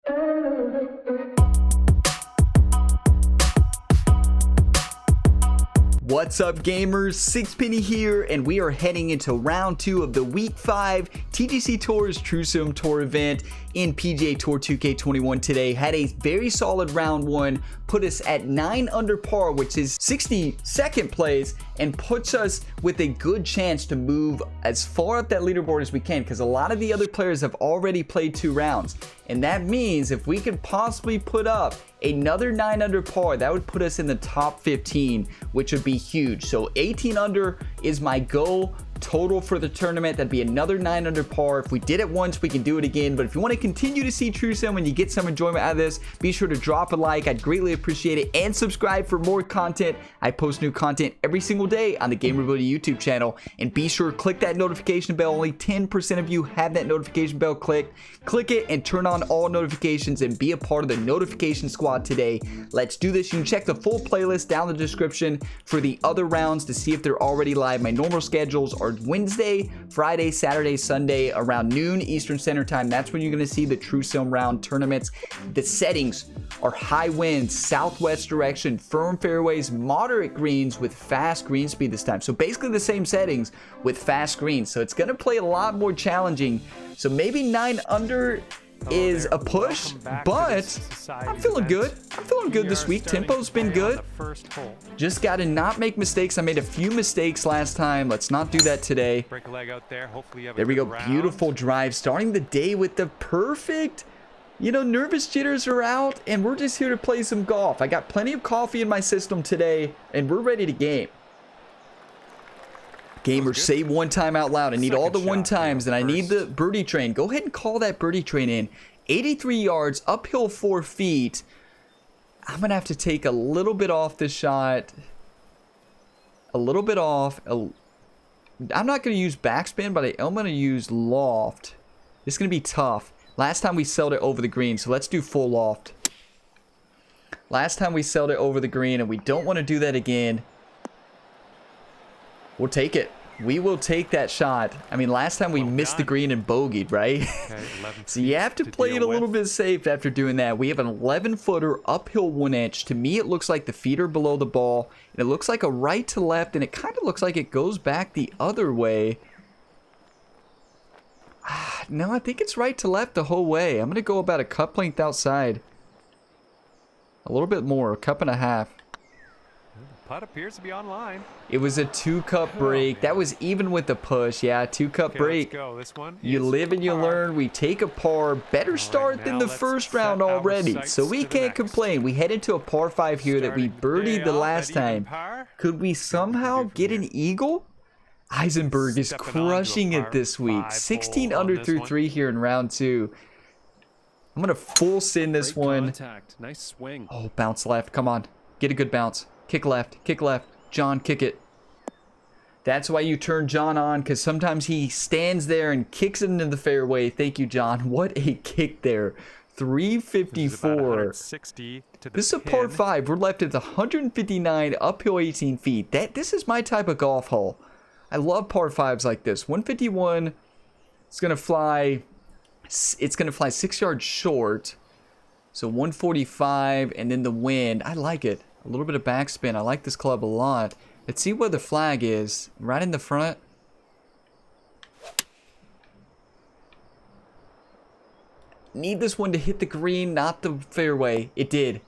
What's up, gamers? Sixpenny here, and we are heading into round 2 of the week 5 TGC Tours True Sim Tour event in PGA Tour 2K21 today. Had a very solid round 1, put us at 9 under par, which is 62nd place, and puts us with a good chance to move as far up that leaderboard as we can, because a lot of the other players have already played 2 rounds. And that means if we could possibly put up another 9 under par, that would put us in the top 15, which would be huge. So 18 under is my goal total for the tournament. That'd be another 9 under par. If we did it once, we can do it again. But if you want to continue to see True Sim and you get some enjoyment out of this, be sure to drop a like. I'd greatly appreciate it, and subscribe for more content. I post new content every single day on the Gamerability YouTube channel, and be sure to click that notification bell. Only 10% of you have that notification bell clicked. Click it and turn on all notifications and be a part of the notification squad today. Let's do this. You can check the full playlist down in the description for the other rounds to see if they're already live. My normal schedules are Wednesday, Friday, Saturday, Sunday around noon Eastern Standard Time. That's when you're going to see the True Sim round tournaments. The settings are high winds, southwest direction, firm fairways, moderate greens with fast green speed this time. So basically the same settings with fast greens. So it's going to play a lot more challenging. So maybe 9 under is a push, but I'm feeling good. I'm feeling good this week. Tempo's been good. Just got to not make mistakes. I made a few mistakes last time. Let's not do that today. There we go. Beautiful drive. Starting the day with the perfect, nervous jitters are out, and we're just here to play some golf. I got plenty of coffee in my system today, and we're ready to game. Gamers, say one time out loud. I need all the one times, and I need the birdie train. Go ahead and call that birdie train in. 83 yards, uphill 4 feet. I'm going to have to take a little bit off this shot. A little bit off. I'm not going to use backspin, but I'm going to use loft. It's going to be tough. Last time we sailed it over the green, so let's do full loft. Last time we sailed it over the green, and we don't want to do that again. We'll take it. We will take that shot. I mean, last time we missed the green and bogeyed, right? Okay, so you have to play it a little bit safe after doing that. We have an 11-footer uphill 1 inch. To me, it looks like the feet are below the ball. And it looks like a right to left, and it kind of looks like it goes back the other way. No, I think it's right to left the whole way. I'm going to go about a cup length outside. A little bit more, a cup and a half. Putt appears to be online. It was a 2-cup break. That was even with the push. Yeah, 2-cup break. Let's go. This one you live and you learn. We take a par. Better start than the first round already, so we can't complain. We head into a par 5 here that we birdied the last time. Could we somehow get an eagle? Eisenberg is crushing it this week. 16 under through 3 here in round 2. I'm going to full send this one. Nice swing. Oh, bounce left. Come on. Get a good bounce. Kick left. Kick left. John, kick it. That's why you turn John on, because sometimes he stands there and kicks it into the fairway. Thank you, John. What a kick there. 354. This is a par 5. We're left at 159, uphill 18 feet. This is my type of golf hole. I love par 5s like this. 151. It's going to fly 6 yards short. So 145, and then the wind. I like it. A little bit of backspin. I like this club a lot. Let's see where the flag is. Right in the front. Need this one to hit the green, not the fairway. It did.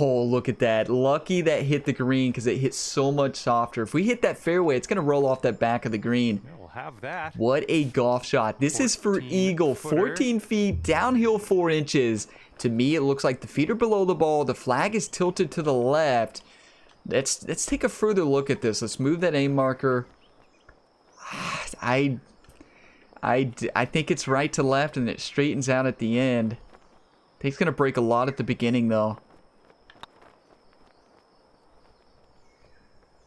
Oh, look at that. Lucky that hit the green, because it hit so much softer. If we hit that fairway, it's going to roll off that back of the green. Yeah, we'll have that. What a golf shot. This is for eagle. 14 feet, downhill 4 inches. To me, it looks like the feet are below the ball. The flag is tilted to the left. Let's take a further look at this. Let's move that aim marker. I think it's right to left, and it straightens out at the end. I think it's going to break a lot at the beginning, though.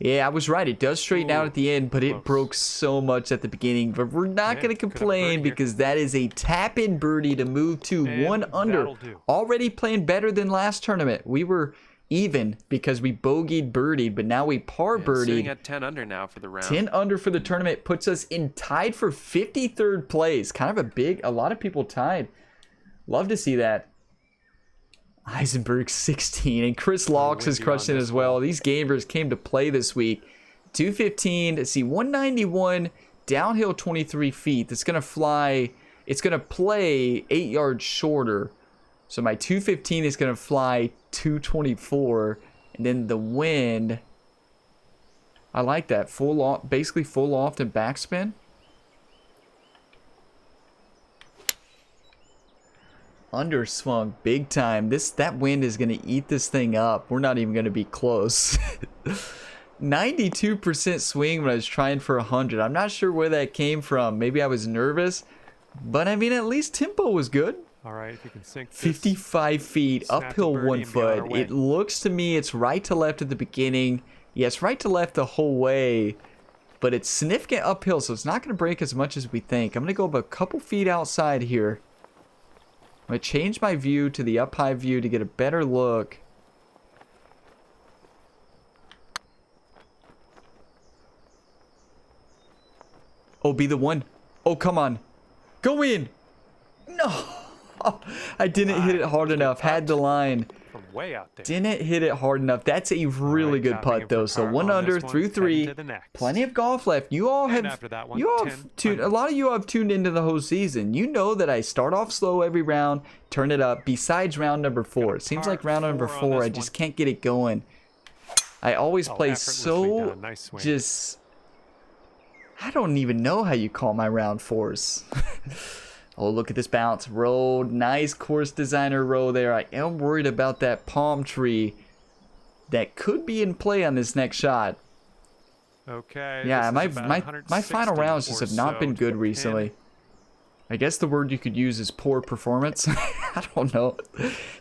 Yeah, I was right. It does straighten out at the end, but it broke so much at the beginning. But we're not going to complain, because that is a tap-in birdie to move to 1 under. Already playing better than last tournament. We were even because we bogeyed birdied, but now we par birdied. Sitting at 10 under now for the round. 10 under for the tournament puts us in tied for 53rd place. Kind of a lot of people tied. Love to see that. Eisenberg 16, and Chris Laux is crushing it as well. These gamers came to play this week. 215, let's see, 191, downhill 23 feet. That's going to fly, it's going to play 8 yards shorter. So my 215 is going to fly 224, and then the wind, I like that, full off, basically full loft and backspin. Underswung big time. That wind is going to eat this thing up. We're not even going to be close. 92% swing when I was trying for 100. I'm not sure where that came from. Maybe I was nervous, but I mean, at least tempo was good. All right, if you can sink this, 55 feet, uphill 1 foot. It looks to me it's right to left at the beginning. Yes, right to left the whole way, but it's significant uphill, so it's not going to break as much as we think. I'm going to go up a couple feet outside here. I'm going to change my view to the up high view to get a better look. Oh, be the one. Oh, come on. Go in. No. I didn't hit it hard enough. Had the line. From way out there. Didn't hit it hard enough. That's a really good putt, though. So 1 under through 3. Plenty of golf left. You all have tuned. A lot of you have tuned into the whole season. You know that I start off slow every round, turn it up. Besides round number 4, it seems like round number 4, I just can't get it going. I always play so just. I don't even know how you call my round 4s. Oh, look at this bounce. Road. Nice course designer row there. I am worried about that palm tree that could be in play on this next shot. Okay. Yeah, my final rounds just have not been good recently. I guess the word you could use is poor performance. I don't know.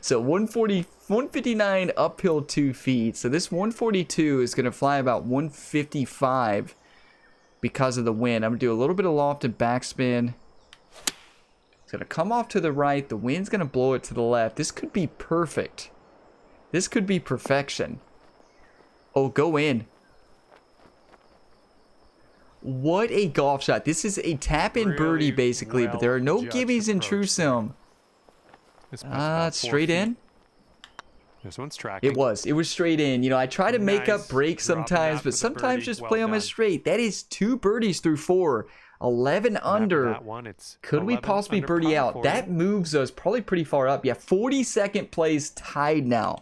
So 159 uphill 2 feet. So this 142 is going to fly about 155 because of the wind. I'm going to do a little bit of loft and backspin. It's going to come off to the right. The wind's going to blow it to the left. This could be perfect. This could be perfection. Oh, go in. What a golf shot. This is a tap-in birdie, basically, but there are no gibbies in True Sim. Straight in? This one's tracking. It was straight in. You know, I try to make up breaks sometimes, but sometimes just play them as straight. That is 2 birdies through 4. 11 under. Could we possibly birdie out? That moves us probably pretty far up. Yeah, 42nd place tied now.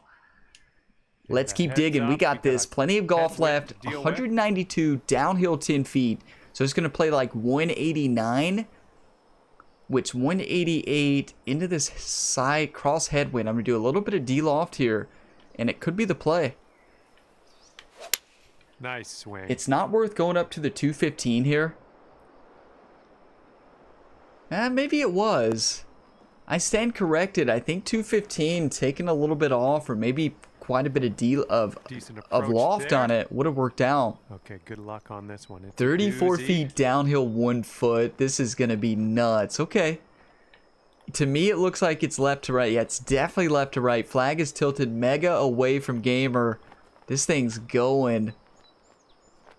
Let's keep digging. We got this. Plenty of golf left. 192 downhill 10 feet. So it's going to play like 189, which 188 into this side cross headwind. I'm going to do a little bit of D-loft here, and it could be the play. Nice swing. It's not worth going up to the 215 here. Maybe it was. I stand corrected. I think 215 taking a little bit off, or maybe quite a bit of loft on it would have worked out. Okay, good luck on this one. It's 34 feet downhill 1 foot. This is going to be nuts. Okay. To me, it looks like it's left to right. Yeah, it's definitely left to right. Flag is tilted mega away from gamer. This thing's going.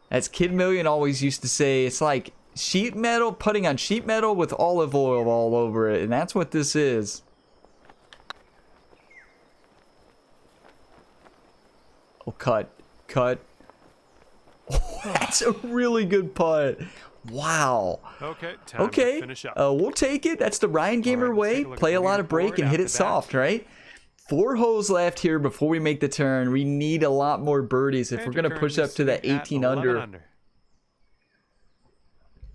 As Kid Million always used to say, it's like sheet metal, putting on sheet metal with olive oil all over it, and that's what this is. Oh, cut. Oh, that's a really good putt. Wow. Okay, time to finish up. We'll take it. That's the Ryan Gamer way. Play a lot of break and hit it soft, right? 4 holes left here before we make the turn. We need a lot more birdies if we're going to push up to that 18 under.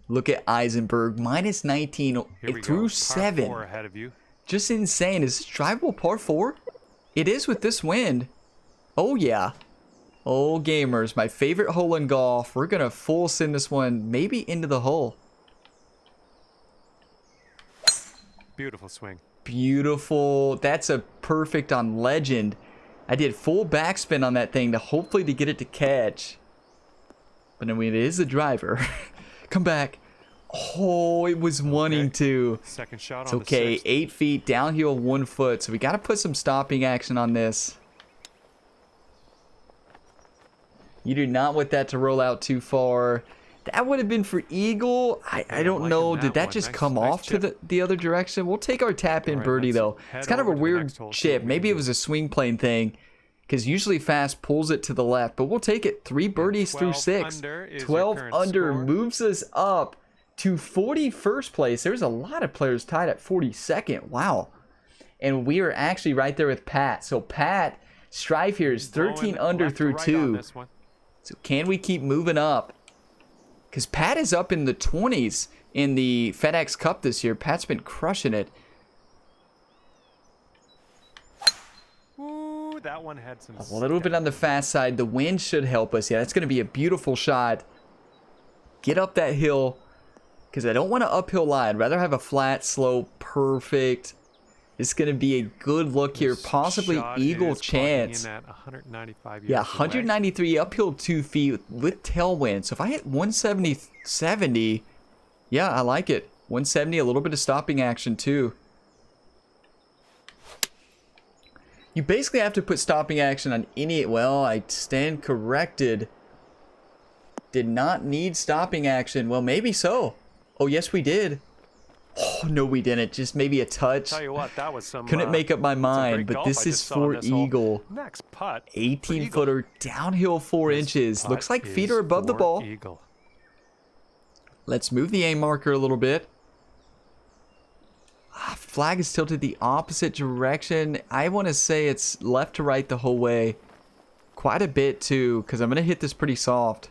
Look at Eisenberg, minus 19 through 7. Par 4 ahead of you. Just insane. Is this drivable par 4? It is with this wind. Oh, yeah. Oh, gamers, my favorite hole in golf. We're going to full send this one maybe into the hole. Beautiful swing. Beautiful. That's a perfect on legend. I did full backspin on that thing to hopefully to get it to catch. But I mean, it is a driver. Come back. Oh, it was wanting to. Second shot it's on okay. the 6th. 8 feet, downhill 1 foot. So we got to put some stopping action on this. You do not want that to roll out too far. That would have been for eagle. I don't know. Did that just come off to the other direction? We'll take our tap-in birdie, though. It's kind of a weird chip. Maybe it was a swing plane thing, because usually fast pulls it to the left. But we'll take it. 3 birdies through 6. 12 under moves us up to 41st place. There's a lot of players tied at 42nd. Wow. And we are actually right there with Pat. So Pat, Strife here is 13 under through 2. So can we keep moving up? Because Pat is up in the 20s in the FedEx Cup this year. Pat's been crushing it. Ooh, that one had some a little bit on the fast side. The wind should help us. Yeah, that's going to be a beautiful shot. Get up that hill. Because I don't want an uphill lie. I'd rather have a flat slope. Perfect. It's going to be a good look here. Possibly eagle chance. At 195 yeah, 193 uphill 2 feet with tailwind. So if I hit 170, yeah, I like it. 170, a little bit of stopping action too. You basically have to put stopping action on any... Well, I stand corrected. Did not need stopping action. Well, maybe so. Oh, yes, we did. Oh, no, we didn't. Just maybe a touch. Tell you what, that was some... Couldn't make up my mind, but this is for eagle. Next putt. 18-footer, downhill 4 inches. Looks like feet are above the ball. Eagle. Let's move the aim marker a little bit. Flag is tilted the opposite direction. I want to say it's left to right the whole way. Quite a bit, too, because I'm going to hit this pretty soft.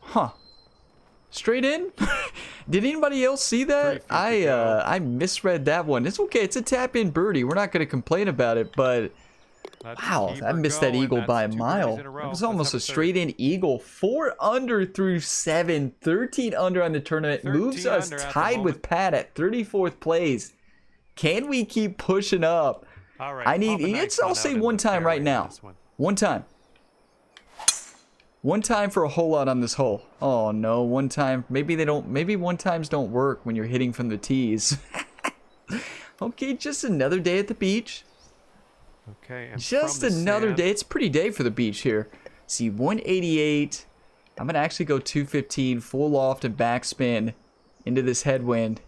Huh. Straight in? Did anybody else see that? I misread that one. It's okay. It's a tap-in birdie. We're not going to complain about it, but... Wow, I missed that eagle by a mile. It was almost a straight-in eagle. 4 under through 7. 13 under on the tournament. Moves us tied with Pat at 34th place. Can we keep pushing up? All right, I need... I'll say one time right now. One time. One time for a whole lot on this hole. Oh no, one time. Maybe they don't. Maybe one times don't work when you're hitting from the tees. Okay, just another day at the beach. Okay, and just another day. It's a pretty day for the beach here. See, 188. I'm gonna actually go 215, full loft and backspin into this headwind.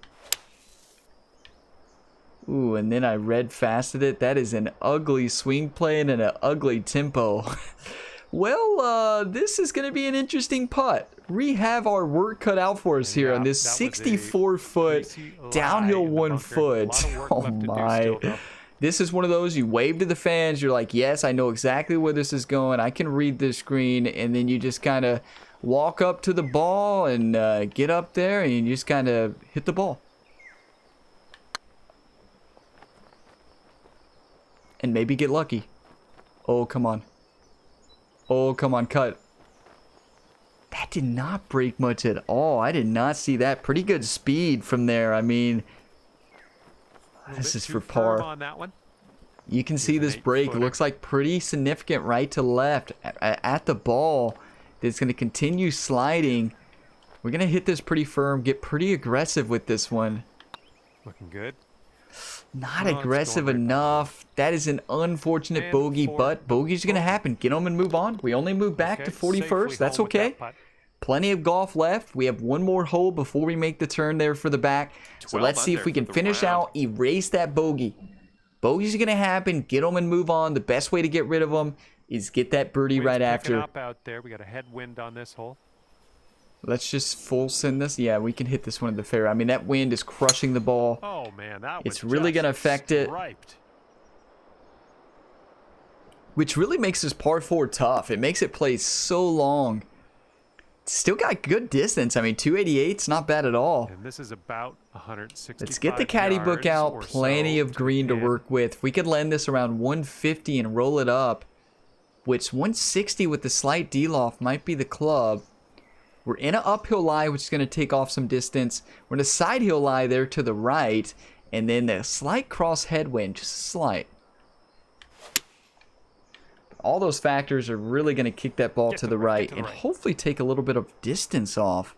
Ooh, and then I red fasted it. That is an ugly swing plane and an ugly tempo. Well, this is going to be an interesting putt. We have our work cut out for us here on this 64-foot downhill 1 foot. Oh my. This is one of those you wave to the fans. You're like, yes, I know exactly where this is going. I can read this screen. And then you just kind of walk up to the ball and get up there and you just kind of hit the ball. And maybe get lucky. Oh, come on. Oh, come on, cut. That did not break much at all. I did not see that. Pretty good speed from there. I mean, this is for par. On that one. You can see this break. It looks like pretty significant right to left at the ball. It's going to continue sliding. We're going to hit this pretty firm. Get pretty aggressive with this one. Looking good. Not aggressive enough. That is an unfortunate bogey, but bogeys are going to happen. Get them and move on. We only move back to 41st. That's okay. Plenty of golf left. We have one more hole before we make the turn there for the back. So let's see if we can finish out, erase that bogey. Bogeys are going to happen. Get them and move on. The best way to get rid of them is get that birdie right after. Up out there. We got a headwind on this hole. Let's just full send this. Yeah, we can hit this one in the fair. I mean, that wind is crushing the ball. Oh, man. That was it's really going to affect it. Which really makes this par 4 tough. It makes it play so long. Still got good distance. I mean, 288's not bad at all. And this is about 165. Let's get the caddy book out. Plenty of green to work with. We could land this around 150 and roll it up. Which 160 with the slight D-loft might be the club. We're in an uphill lie, which is going to take off some distance. We're in a side hill lie there to the right. And then the slight cross headwind, just slight. All those factors are really going to kick that ball to the right and hopefully take a little bit of distance off.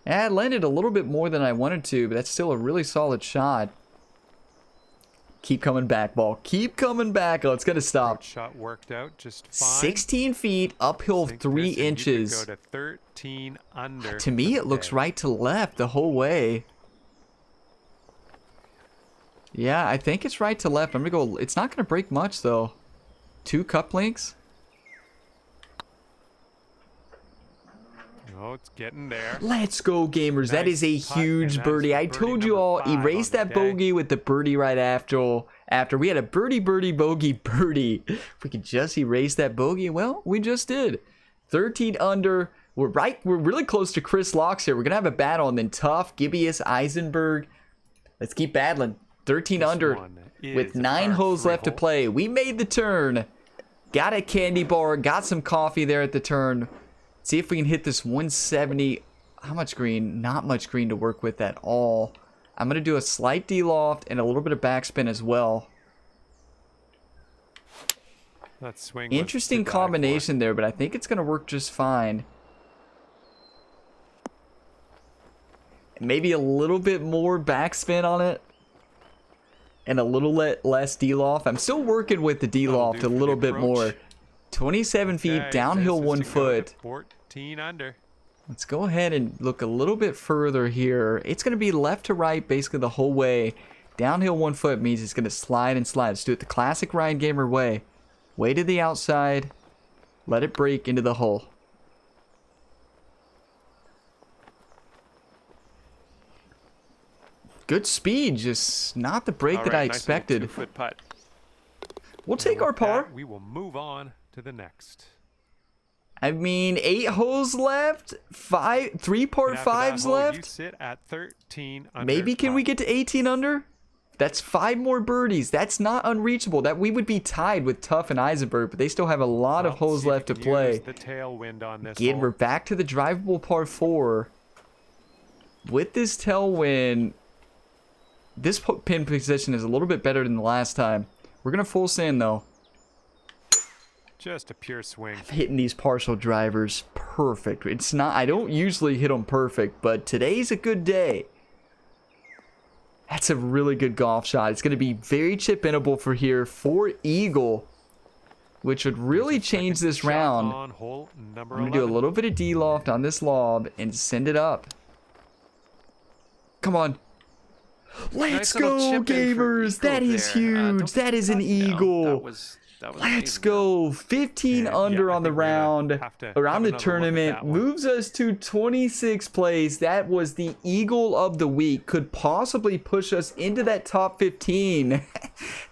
And I landed a little bit more than I wanted to, but that's still a really solid shot. Keep coming back, ball. Keep coming back. Oh, it's going to stop. Approach shot worked out just fine. 16 feet, uphill Sink 3 this and inches. You could go to 13 under. To me, for it the looks day. right to left the whole way. Yeah, I think it's right to left. I'm going to go. It's not going to break much, though. 2 cup links. Oh, it's getting there. Let's go, gamers. That is a Nice putt, huge and that is birdie. I birdie told you number all, 5 erase on the that day. bogey with the birdie right after. We had a birdie, bogey. If we could just erase that bogey, well, we just did. 13 under. We're really close to Chris Locks here. We're going to have a battle, and then Tough, Gibbius, Eisenberg. Let's keep battling. 13 This under one is with a 9 par holes 3 left to hole. play. We made the turn. Got a candy bar. Got some coffee there at the turn. See if we can hit this 170. How much green? Not much green to work with at all. I'm going to do a slight D-loft and a little bit of backspin as well. That swing was Interesting to die for. combination there, but I think it's going to work just fine. Maybe a little bit more backspin on it. And a little less D-loft. I'm still working with the D-loft a That'll do for little the bit more. approach. 27 feet, Okay, downhill this is 1 to go to foot. 14 under. Let's go ahead and look a little bit further here. It's going to be left to right basically the whole way. Downhill 1 foot means it's going to slide and slide. Let's do it the classic Ryan Gamer way. Way to the outside. Let it break into the hole. Good speed, just not the break All that right, I nice expected. little 2-foot putt. We'll And take our with that, par. we will move on to the next. I mean, 8 holes left, 3 par And after that 5s hole, You left. sit at 13 under. Maybe can we par. get to 18 under? That's 5 more birdies. That's not unreachable. That we would be tied with Tough and Eisenberg, but they still have a lot of Well, holes see if left to you can play. use the tailwind on this Again, hole. we're back to the drivable par 4. With this tailwind, this pin position is a little bit better than the last time. We're going to full send, though. Just a pure swing. Hitting these partial drivers perfect. It's not, I don't usually hit them perfect, but today's a good day. That's a really good golf shot. It's going to be very chip-inable for here for Eagle, which would really change this Shot round. on hole number I'm going to do a 11. little bit of D-loft on this lob and send it up. Come on. Let's Nice little go, chip in for gamers. That Eagle is there. huge. Don't That is an forget that. No, Eagle. that was Let's amazing, go. 15 And, under yeah, I on the think we're gonna round, have to around have the another look at tournament. that one. Moves us to 26th place. That was the Eagle of the week. Could possibly push us into that top 15.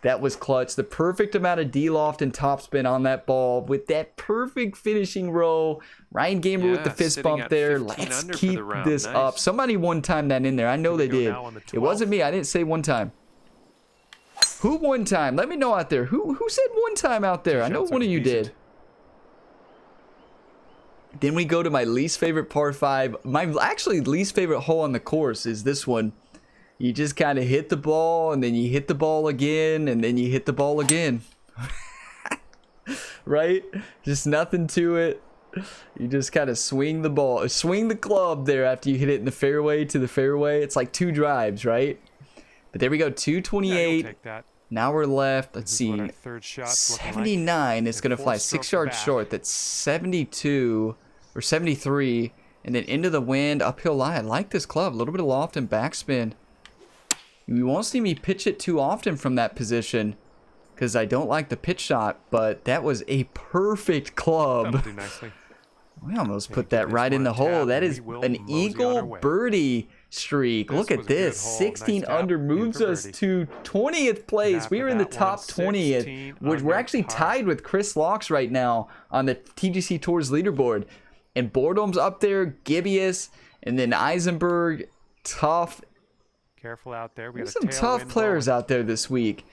That was clutch. The perfect amount of D-loft and topspin on that ball with that perfect finishing roll. Ryan Gamer with the Yeah, fist sitting bump at there. 15 Let's under for keep the round. this Nice. up. Somebody one time that in there. I know they go did. now on the It wasn't 12th? me. I didn't say one time. Who one time? Let me know out there. Who said one time out there? I know shots one of looking you decent. did. Then we go to my least favorite par 5. My actually least favorite hole on the course is this one. You just kind of hit the ball, and then you hit the ball again, and then you hit the ball again. Right? Just nothing to it. You just kind of swing the ball, swing the club there after you hit it in the fairway to the fairway. It's like 2 drives, right? But there we go, Yeah, you'll 228. take that. Now we're left, let's This is what see, our third shot's looking like. 79 is And going to four fly strokes 6 yards back. short. That's 72 or 73. And then into the wind, uphill lie. I like this club. A little bit of loft and backspin. You won't see me pitch it too often from that position because I don't like the pitch shot, but that was a perfect club. That'll do nicely. We almost Yeah, put give that this right in one a the hole. tap That and is we will an mosey on our Eagle way. birdie streak. This Look at was a good this. hole. 16 Nice tap. under In moves for us birdie. to 20th place. after We are in the that one, top 20th. 16 Which we're under actually par. tied with Chris Locks right now on the TGC Tours leaderboard. And Boredom's up there, Gibbius, and then Eisenberg, Tough. Careful out there. We There's got some a tough tailwind players blowing. out there this week.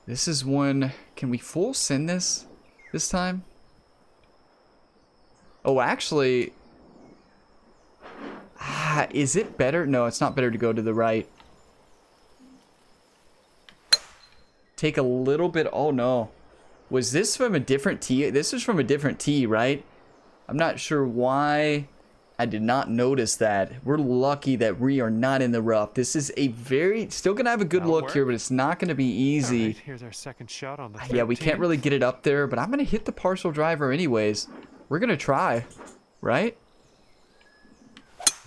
This is one. Can we full send this time? Oh, actually. Is it better? No, it's not better to go to the right. Take a little bit. Oh, no. Was this from a different tee? This is from a different tee, right? I'm not sure why I did not notice that. We're lucky that we are not in the rough. This is a very... Still going to have a good look here, but it's not going to be easy. Right, here's our second shot on the 13th. Yeah, we can't really get it up there, but I'm going to hit the partial driver anyways. We're going to try, right?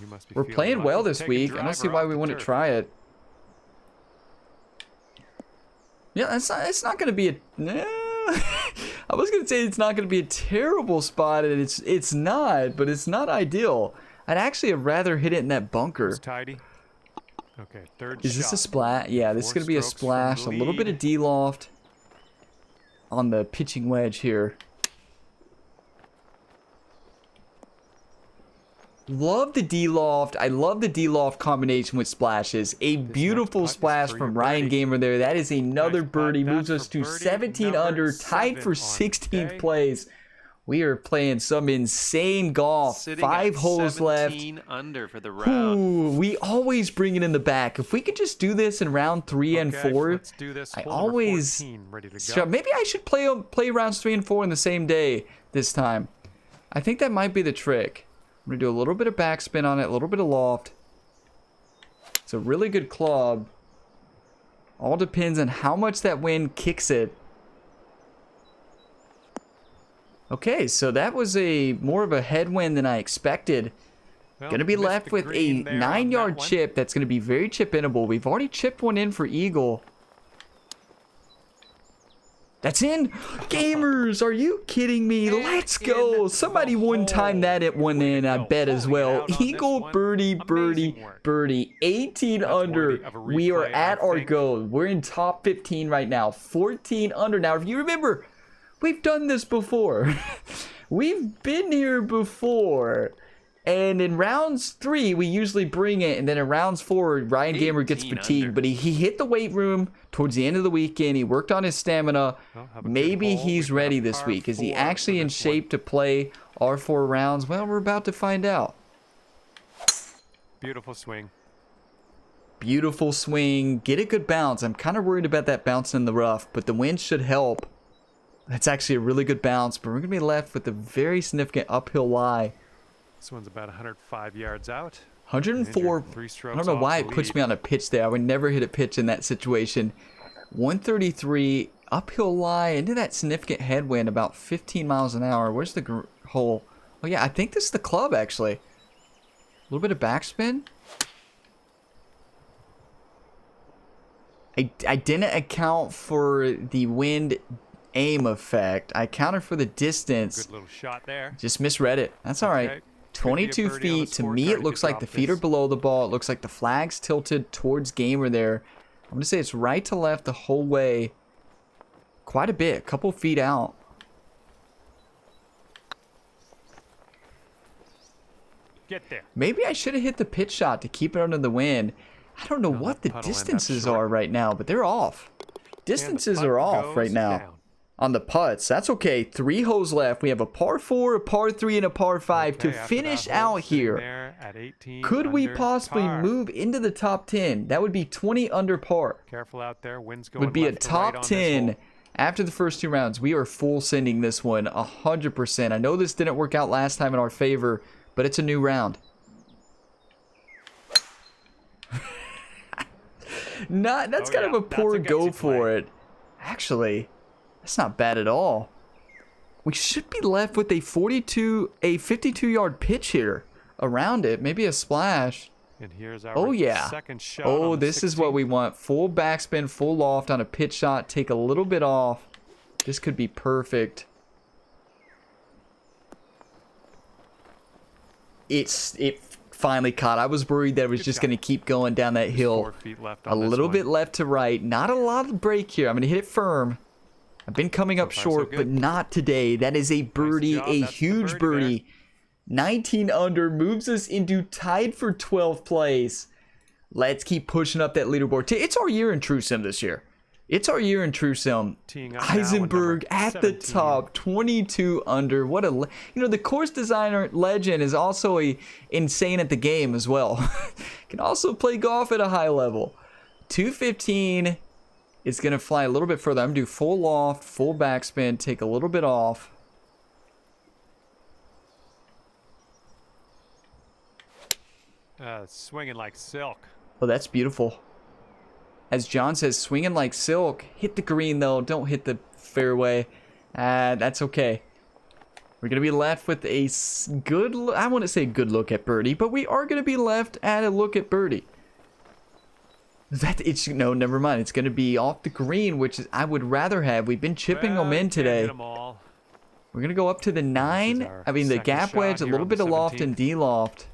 You must be We're feeling playing lucky well to this take a week. I don't driver see why off we the wouldn't turf. try it. Yeah, it's not going to be a... I was going to say it's not going to be a terrible spot, and it's not, but it's not ideal. I'd actually have rather hit it in that bunker. It's tidy. Okay, third Is this a shot. splash? Yeah, this is going to be a strokes from splash. A little bit of lead. D-loft on the pitching wedge here. Love the D-loft. I love the D-loft combination with splashes. A beautiful putt is splash for from your Ryan birdie. Gamer there. That is another Nice putt. birdie. Moves That's us for to birdie 17 number under, tied for 7 on 16th day. place. We are playing some insane golf. Sitting 5 at holes left. 17 under for the round. Ooh, we always bring it in the back. If we could just do this in round 3 and Okay, 4, let's do this. I Hole number always 14, ready to so go. maybe I should play rounds 3 and 4 in the same day this time. I think that might be the trick. I'm gonna do a little bit of backspin on it, a little bit of loft. It's a really good club. All depends on how much that wind kicks it. Okay, so that was a more of a headwind than I expected. Well, Gonna be missed left the with a green there on 9-yard that one. chip that's gonna be very chip-inable. We've already chipped one in for Eagle. That's in. Gamers, are you kidding me? And Let's go. in Somebody the one time that hole. at one Way to in, I go. bet as Holding it well. out on this Eagle, one. birdie, birdie, Amazing work. birdie. 18 That's under. worthy of a We are replay, at I our think. goal. We're in top 15 right now. 14 under. Now, if you remember, we've done this before. We've been here before. And in rounds 3, we usually bring it. And then in rounds 4, Ryan Gamer gets 18 fatigued. under. But he hit the weight room towards the end of the weekend. He worked on his stamina. Well, have a good Maybe hole. he's We've got a ready this par week. Is he 4 actually for in this one. shape to play our 4 rounds? Well, we're about to find out. Beautiful swing. Beautiful swing. Get a good bounce. I'm kind of worried about that bounce in the rough, but the wind should help. That's actually a really good bounce, but we're going to be left with a very significant uphill lie. This one's about 105 yards out. 104. Injured, 3 I strokes don't know off why the it puts lead. me on a pitch there. I would never hit a pitch in that situation. 133 uphill lie into that significant headwind about 15 miles an hour. Where's the hole? Oh yeah, I think this is the club actually. A little bit of backspin. I didn't account for the wind aim effect. I counted for the distance. Good little shot there. Just misread it. That's all right. Okay. 22 Could be a birdie on feet. the To me, scorecard it if looks you like the drop feet are this. below the ball. It looks like the flag's tilted towards Gamer there. I'm going to say it's right to left the whole way. Quite a bit. A couple feet out. Get there. Maybe I should have hit the pitch shot to keep it under the wind. I don't know No, what that the putt will end up distances short. are right now, but they're off. Distances putt are off goes right now. down. On the putts. That's okay. 3 holes left. We have a par 4, a par 3, and a par 5 Okay, to after finish that hole, out sitting here. there at 18 Could we under possibly par. move into the top 10? That would be 20 under par. Careful out there. Wind's going Would be a left to right top on this 10 hole. after the first 2 rounds. We are full sending this one 100%. I know this didn't work out last time in our favor, but it's a new round. That's Oh, kind yeah, of a that's poor a gutsy go for play. it. Actually, that's not bad at all. We should be left with a 52-yard pitch here around it. Maybe a splash. And here's our Oh yeah. second shot. Oh, on the this is what 16th. we want. Full backspin, full loft on a pitch shot. Take a little bit off. This could be perfect. It finally caught. I was worried that it was Good just shot. going to keep going down that hill. 4 feet left A on this little one. bit left to right. Not a lot of break here. I'm going to hit it firm. I've been coming up far, so short, good. but not today. That is a birdie, job. a That's the huge birdie birdie. 19 under moves us into tied for 12th place. Let's keep pushing up that leaderboard. It's our year in True Sim this year. It's our year in True Sim. Teeing up now with Eisenberg number at the 17. top, 22 under. What a the course designer legend is also insane at the game as well. Can also play golf at a high level. 215 is gonna fly a little bit further. I'm gonna do full loft, full backspin, take a little bit off. Swinging like silk. Oh, that's beautiful. As John says, swinging like silk. Hit the green, though. Don't hit the fairway. That's okay. We're going to be left with a good look. I wouldn't say good look at birdie, but we are going to be left at a look at birdie. No, never mind. It's going to be off the green, which is, I would rather have. We've been chipping them in today. We're going to go up to the 9. I mean, the gap wedge, a little bit of loft and de-loft.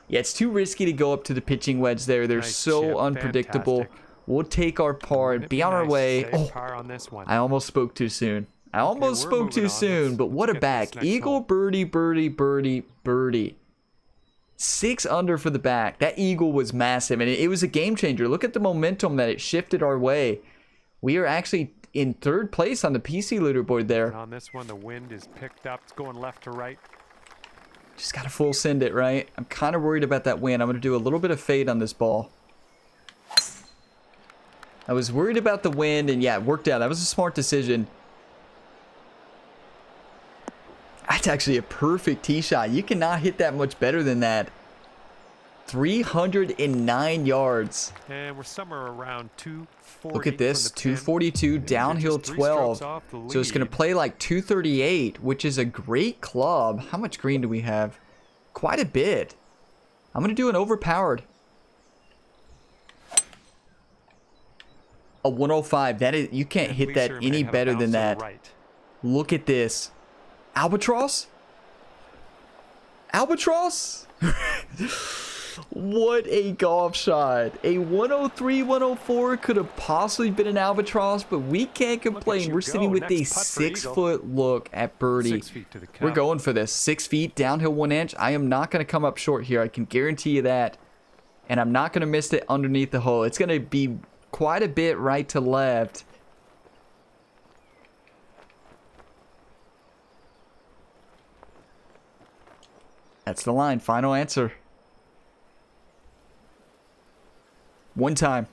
Yeah, it's too risky to go up to the pitching wedge there. They're so unpredictable. Fantastic. We'll take our par and be on our way. Oh, on this one. I almost spoke too soon. I almost spoke too soon, but what a back. Eagle, birdie, birdie, birdie, birdie. 6 under for the back. That eagle was massive, and it was a game changer. Look at the momentum that it shifted our way. We are actually in 3rd place on the PC leaderboard there. And on this one, the wind is picked up. It's going left to right. Just got to full send it, right? I'm kind of worried about that wind. I'm going to do a little bit of fade on this ball. I was worried about the wind, and yeah, it worked out. That was a smart decision. That's actually a perfect tee shot. You cannot hit that much better than that. 309 yards. And we're somewhere around 240. Look at this, 242, downhill 12. So it's going to play like 238, which is a great club. How much green do we have? Quite a bit. I'm going to do an overpowered. A 105. That is, you can't hit that any better than that. Look at this. Albatross? Albatross? What a golf shot. A 103, 104 could have possibly been an albatross, but we can't complain. We're sitting with a 6-foot look at birdie. We're going for this. 6 feet, downhill 1 inch. I am not going to come up short here. I can guarantee you that. And I'm not going to miss it underneath the hole. It's going to be quite a bit right to left. That's the line. Final answer. One time.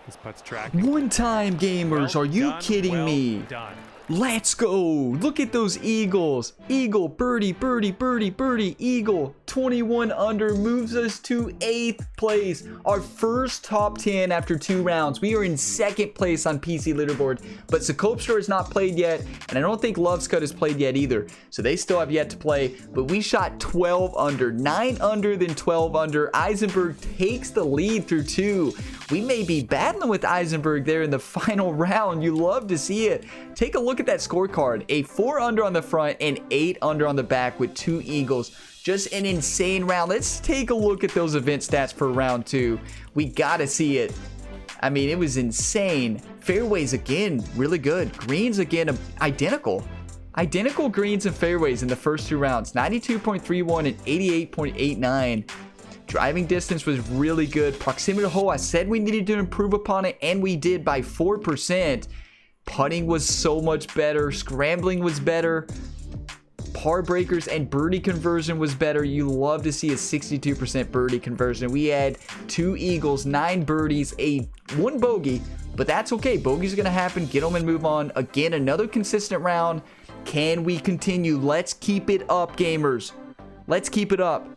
This putt's tracking. One time, gamers. Are you kidding me? Done. Let's go. Look at those eagles. Eagle, birdie, birdie, birdie, birdie, eagle. 21 under moves us to 8th place. Our first top 10 after 2 rounds. We are in 2nd place on PC leaderboard, but Sokopster has not played yet, and I don't think Love's Cut has played yet either. So they still have yet to play, but we shot 12 under, 9 under, then 12 under. Eisenberg takes the lead through 2. We may be battling with Eisenberg there in the final round. You love to see it. Take a look at that scorecard. A 4 under on the front and 8 under on the back with 2 eagles. Just an insane round. Let's take a look at those event stats for round 2. We gotta see it. I mean, it was insane. Fairways again, really good. Greens again, identical. Identical greens and fairways in the first 2 rounds. 92.31 and 88.89. Driving distance was really good. Proximity to hole, I said we needed to improve upon it, and we did by 4%. Putting was so much better. Scrambling was better. Par breakers and birdie conversion was better. You love to see a 62% birdie conversion. We had 2 eagles, 9 birdies, 1 bogey, but that's okay. Bogeys are going to happen. Get them and move on. Again, another consistent round. Can we continue? Let's keep it up, gamers. Let's keep it up.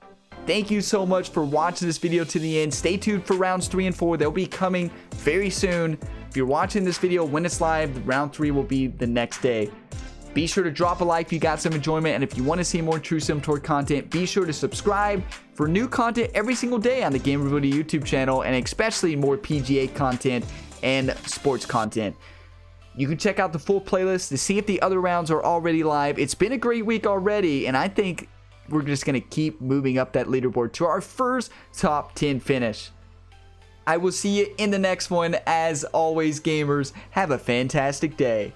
Thank you so much for watching this video to the end. Stay tuned for rounds 3 and 4. They'll be coming very soon. If you're watching this video when it's live, round 3 will be the next day. Be sure to drop a like if you got some enjoyment, and if you want to see more True Sim Tour content, be sure to subscribe for new content every single day on the Game Review YouTube channel, and especially more PGA content and sports content. You can check out the full playlist to see if the other rounds are already live. It's been a great week already, and I think we're just going to keep moving up that leaderboard to our first top 10 finish. I will see you in the next one. As always, gamers, have a fantastic day.